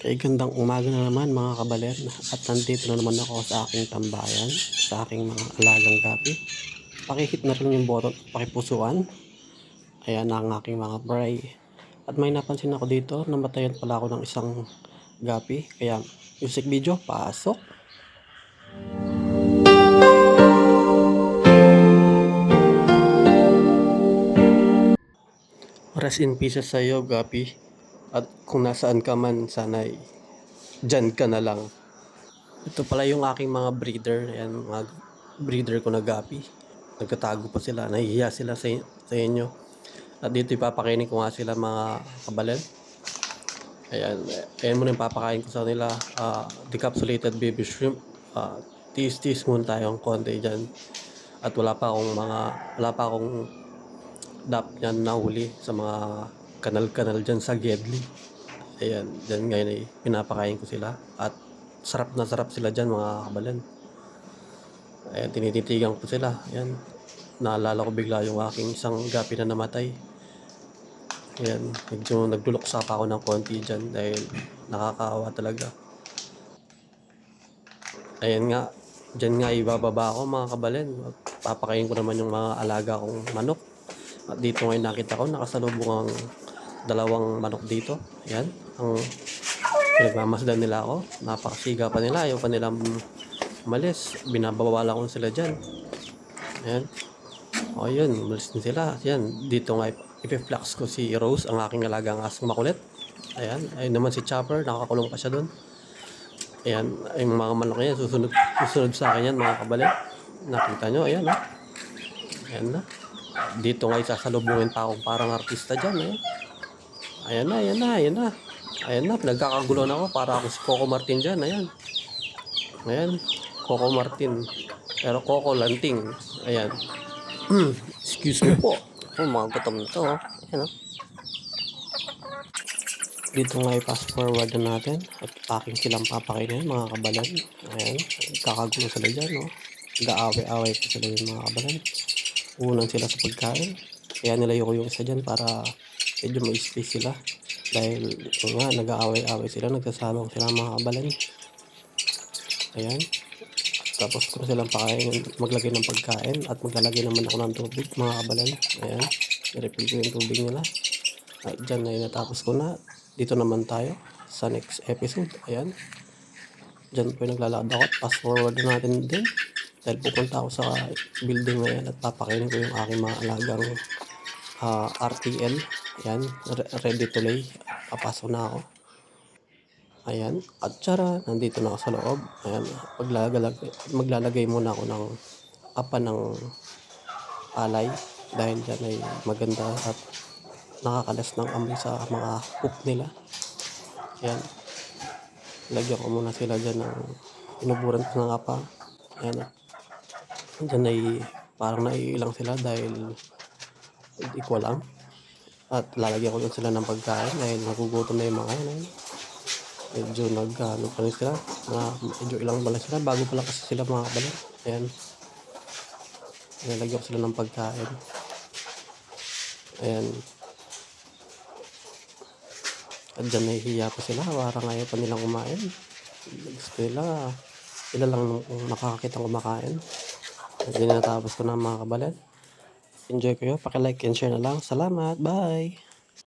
Kay gandang umaga na naman mga kabalen, at nandito na naman ako sa aking tambayan, sa aking mga alagang gapi. Pakihit na rin yung button at pakipusuan. Ayan na ang aking mga bray. At may napansin ako dito, namatayan pala ako ng isang gapi. Kaya music video, pasok! Rest in peace sa iyo gapi. At kung nasaan ka man, sana'y dyan ka na lang. Ito pala yung aking mga breeder. Ayan, mga breeder ko na gapi. Nagtatago pa sila. Nahihiya sila sa inyo. At dito ipapakainin ko nga sila mga kabalen. Ayan. Ayan muna yung papakain ko sa nila. Decapsulated baby shrimp. Tiis-tiis muna tayo ang konti dyan. At wala pa akong dap yan nahuli sa mga kanal-kanal dyan sa Gedli. Ayan. Dyan ngayon ay pinapakain ko sila. At sarap na sarap sila dyan mga kabalen. Ayan, tinititigan ko sila. Ayan, naalala ko bigla yung aking isang gapi na namatay. Ayan, medyo nagduloksa pa ako ng konti dyan dahil nakakaawa talaga. Ayan nga, dyan nga ibababa ako mga kabalen. Papakain ko naman yung mga alaga kong manok. At dito ngayon nakita ko nakasalubong ang dalawang manok dito. Ayan, ang pinagmamasdan nila ako. Napakasiga pa nila, ayaw pa nilang umalis. Binabawalan ko sila dyan. Ayan. O yun, umalis din sila. Ayan, dito nga ipiflex ko si Rose, ang aking alagang asong makulit. Ayan, ayun naman si Chopper, nakakulong pa siya doon. Ayan, yung mga manok niya, susunod sa akin yan mga kabalen. Nakita nyo, ayan ha. Ayan na. Dito nga isasalubungin pa akong parang artista dyan. Ayan na, ayan na, ayan na. Ayan na, nagkakagulo na ako para ako si Coco Martin dyan. Ayan. Ayan, Coco Martin. Pero Coco Lanting. Ayan. Excuse me po. Mga gutom na to. Ayan, dito nga i-fast forward na natin. At aking silang papakainin mga kabalan. Ayan. Kakagulo sila dyan. Nag-aaway-aaway pa sila yung mga kabalan. Unang sila sa pagkain. Kaya nilayo ko yung isa dyan para medyo may space sila. Dahil nga nag-aaway-aaway sila. Nagsasalong sila mga kabalan. Ayan. Tapos ko silang pakain, maglagay ng pagkain. At maglalagay naman ako ng tubig mga kabalan. Ayan. I-refill ko yung tubig nila. At dyan na natapos ko na. Dito naman tayo sa next episode. Ayan. Dyan po yung naglalakad ako. Fast forward natin din. Dahil pupunta ako sa building ngayon at papakainin ko yung aking mga alagang RTL. Ayan. Ready to lay. Papasok na ako. Ayan. At tsara, nandito na ako sa loob. Ayan. Maglalagay muna ako ng apa ng alay. Dahil dyan ay maganda at nakakalas ng amoy sa mga hook nila. Ayan. Lagyan ko muna sila dyan ng inuburan ko ng apa. Ayan. Dyan ay parang naiilang sila dahil hindi ko alam. At lalagyan ko dyan sila ng pagkain dahil nagugutom na yung mga yan. Medyo nag-ano pa rin sila. Medyo ilang bala sila. Bago pala kasi sila mga kabalan. Ayan. Lalagyan ko sila ng pagkain. Ayan. At dyan nahihiya pa sila. Parang ayaw pa nilang kumain. Gusto nila. Sila lang makakakita kumakain. At yun natapos ko na mga kabalan. Enjoy ko yun. Paki-like and share na lang. Salamat. Bye!